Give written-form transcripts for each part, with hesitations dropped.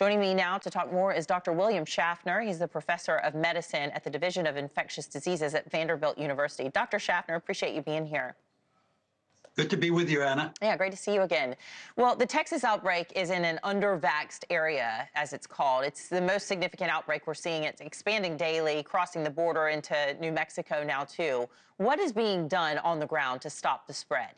Joining me now to talk more is Dr. William Schaffner. He's the professor of medicine at the Division of Infectious Diseases at Vanderbilt University. Dr. Schaffner, appreciate you being here. Good to be with you, Anna. Yeah, great to see you again. Well, the Texas outbreak is in an under-vaxxed area, as it's called. It's the most significant outbreak we're seeing. It's expanding daily, crossing the border into New Mexico now, too. What is being done on the ground to stop the spread?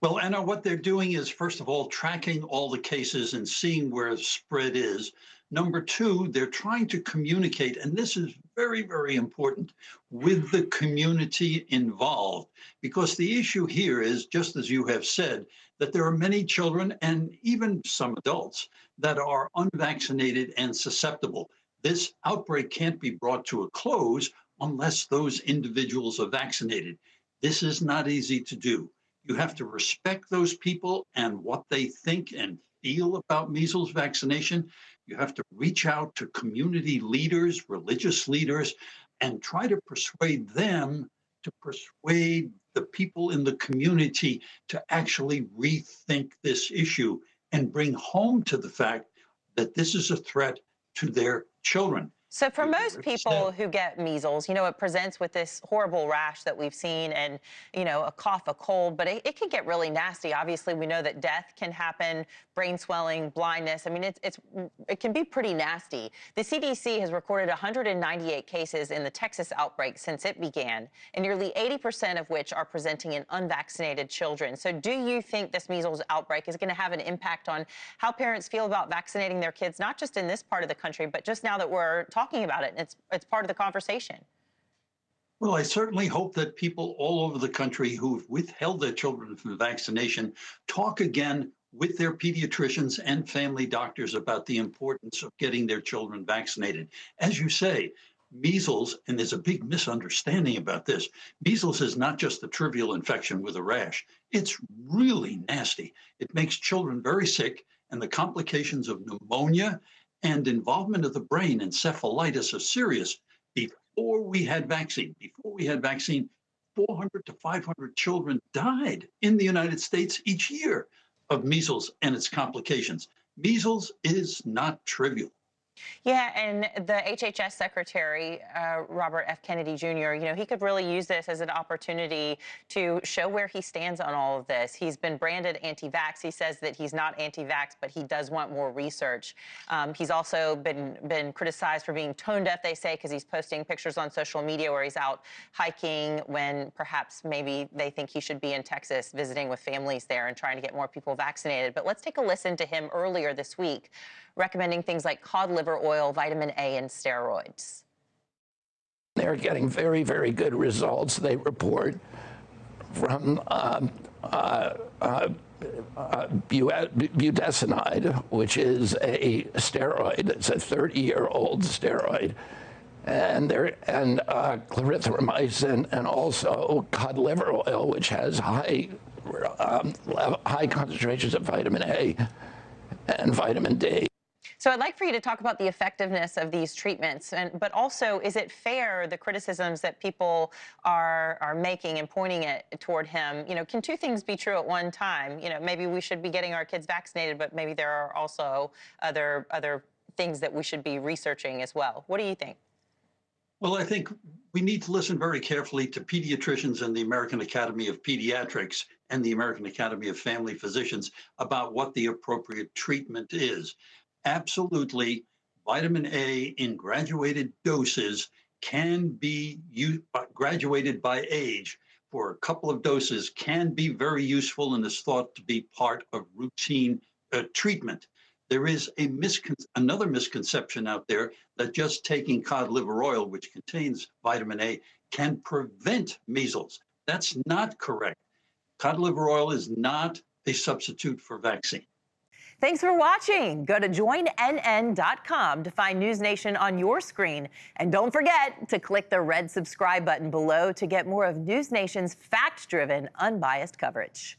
Well, Anna, what they're doing is, first of all, tracking all the cases and seeing where the spread is. Number two, they're trying to communicate, and this is very, very important, with the community involved. Because the issue here is, just as you have said, that there are many children and even some adults that are unvaccinated and susceptible. This outbreak can't be brought to a close unless those individuals are vaccinated. This is not easy to do. You have to respect those people and what they think and feel about measles vaccination. You have to reach out to community leaders, religious leaders, and try to persuade them to persuade the people in the community to actually rethink this issue and bring home to the fact that this is a threat to their children. So for most people who get measles, it presents with this horrible rash that we've seen and, a cough, a cold, but it can get really nasty. Obviously, we know that death can happen, brain swelling, blindness. I mean, it can be pretty nasty. The CDC has recorded 198 cases in the Texas outbreak since it began, and nearly 80% of which are presenting in unvaccinated children. So do you think this measles outbreak is going to have an impact on how parents feel about vaccinating their kids, not just in this part of the country, but just now that we're talking about it, and it's part of the conversation? Well, I certainly hope that people all over the country who've withheld their children from vaccination talk again with their pediatricians and family doctors about the importance of getting their children vaccinated. As you say, measles, and there's a big misunderstanding about this, measles is not just a trivial infection with a rash. It's really nasty. It makes children very sick, and the complications of pneumonia and involvement of the brain, encephalitis, are serious. Before we had vaccine, 400 to 500 children died in the United States each year of measles and its complications. Measles is not trivial. Yeah, and the HHS Secretary, Robert F. Kennedy Jr., he could really use this as an opportunity to show where he stands on all of this. He's been branded anti-vax. He says that he's not anti-vax, but he does want more research. He's also been criticized for being tone deaf, they say, because he's posting pictures on social media where he's out hiking when perhaps maybe they think he should be in Texas visiting with families there and trying to get more people vaccinated. But let's take a listen to him earlier this week, recommending things like cod liver oil, vitamin A, and steroids. They're getting very, very good results, they report, from budesonide, which is a steroid. It's a 30-year-old steroid. And clarithromycin, and also cod liver oil, which has high concentrations of vitamin A and vitamin D. So I'd like for you to talk about the effectiveness of these treatments, but also, is it fair, the criticisms that people are making and pointing it toward him? Can two things be true at one time? Maybe we should be getting our kids vaccinated, but maybe there are also other things that we should be researching as well. What do you think? Well, I think we need to listen very carefully to pediatricians and the American Academy of Pediatrics and the American Academy of Family Physicians about what the appropriate treatment is. Absolutely, vitamin A in graduated doses can be graduated by age for a couple of doses, can be very useful and is thought to be part of routine treatment. There is another misconception out there that just taking cod liver oil, which contains vitamin A, can prevent measles. That's not correct. Cod liver oil is not a substitute for vaccine. Thanks for watching. Go to joinnn.com to find NewsNation on your screen. And don't forget to click the red subscribe button below to get more of NewsNation's fact-driven, unbiased coverage.